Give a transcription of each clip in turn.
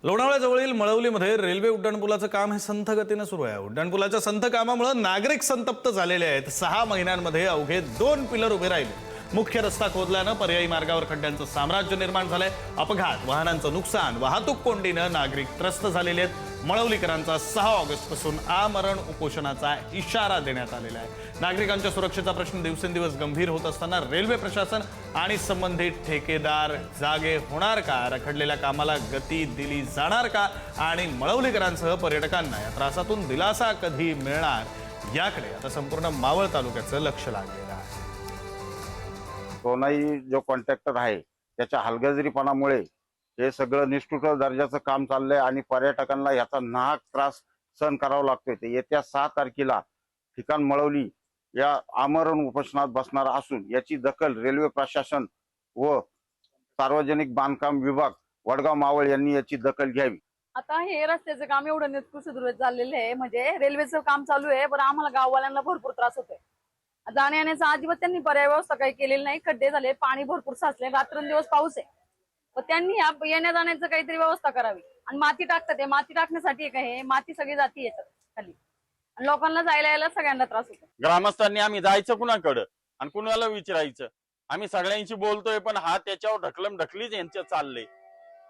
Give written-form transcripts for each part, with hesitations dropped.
लोणावळ्याजवळील मळवलीमध्ये railway उड्डाणपुलाचं काम हे संथ गतीने सुरू आहे। उड्डाणपुलाच्या संथ कामामुळे नागरिक संतप्त झालेले आहेत। 6 महिन्यांमध्ये अवघे 2 पिलर उभे राहिले। मुख्य रस्ता खोदल्यानं पर्यायी मार्गावर खड्ड्यांचं साम्राज्य निर्माण झालंय। अपघात, वाहनांचं नुकसान, वाहतूक कोंडीनं नागरिक त्रस्त झालेले आहेत। मळवलीकरांचा 6 ऑगस्ट पासून आमरण उपोषणाचा इशारा देण्यात आलेला आहे। नागरिकांच्या सुरक्षेचा प्रश्न दिवसेंदिवस गंभीर होत असताना रेल्वे प्रशासन आणि संबंधित ठेकेदार जागे होणार का? रखडलेल्या कामाला गती दिली जाणार का? आणि मळवलीकरांसह पर्यटकांना या त्रासातून दिलासा कधी मिळणार याकडे आता संपूर्ण मावळ तालुक्याचं लक्ष लागलेलं आहे। कोणाही जो कॉन्ट्रॅक्टर आहे त्याच्या हलगर्जीपणामुळे हे सगळं निष्ठुर दर्जाचं काम चाललंय आणि पर्यटकांना याचा नाहक त्रास सहन करावा लागतोय। ते येत्या 6 तारखेला ठिकाण मळवली या आमरण उपोषणात बसणार असून याची दखल रेल्वे प्रशासन व सार्वजनिक बांधकाम विभाग वडगाव मावळ यांनी याची दखल घ्यावी। आता हे रस्त्याचं काम एवढं निकृष्ट झालेलं आहे, म्हणजे रेल्वेचं काम चालू आहे, पण आम्हाला गाववाल्यांना भरपूर त्रास होतोय। जाण्या येण्याचा अजिबात त्यांनी पर्याय व्यवस्था काही केलेली नाही। खड्डे झाले, पाणी भरपूर साचले, रात्रंदिवस पाऊस आहे, पण त्यांनी येण्या जाण्याचं काहीतरी व्यवस्था करावी। आणि माती टाकतात, माती टाकण्यासाठी काय माती सगळी जाती येतात खाली आणि लोकांना जायला यायला सगळ्यांना त्रास होतो। ग्रामस्थांनी आम्ही जायचं कुणाकडं आणि कुणाला विचारायचं? आम्ही सगळ्यांशी बोलतोय, पण हा त्याच्यावर ढकलीच यांचं चाललंय।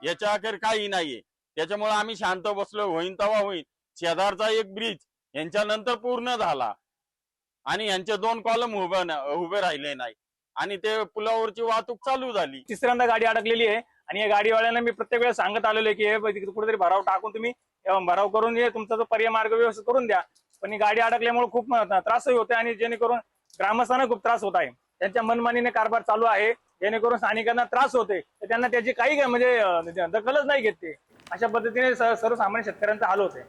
याच्या अखेर काही नाहीये। त्याच्यामुळे आम्ही शांत बसलो, होईन तवा होईन। शेजारचा एक ब्रिज यांच्यानंतर पूर्ण झाला आणि यांचे 2 कॉलम उभे राहिले नाही आणि ते पुलावरची वाहतूक चालू झाली। तिसऱ्यांदा गाडी अडकलेली आहे आणि या गाडीवाल्यांना मी प्रत्येक वेळेस सांगत आलेलो आहे की हे कुठेतरी भराव टाकून तुम्ही भराव करून तुमचा जो पर्याय मार्ग व्यवस्थित करून द्या। पण ही गाडी अडकल्यामुळे खूप त्रासही होते आणि जेणेकरून ग्रामस्थांना खूप त्रास होत आहे। त्यांच्या मनमानीने कारभार चालू आहे, जेणेकरून स्थानिकांना त्रास होते, तर त्यांना त्याची काही म्हणजे दखलच नाही घेत ते। अशा पद्धतीने सर्वसामान्य शेतकऱ्यांचा हाल होते।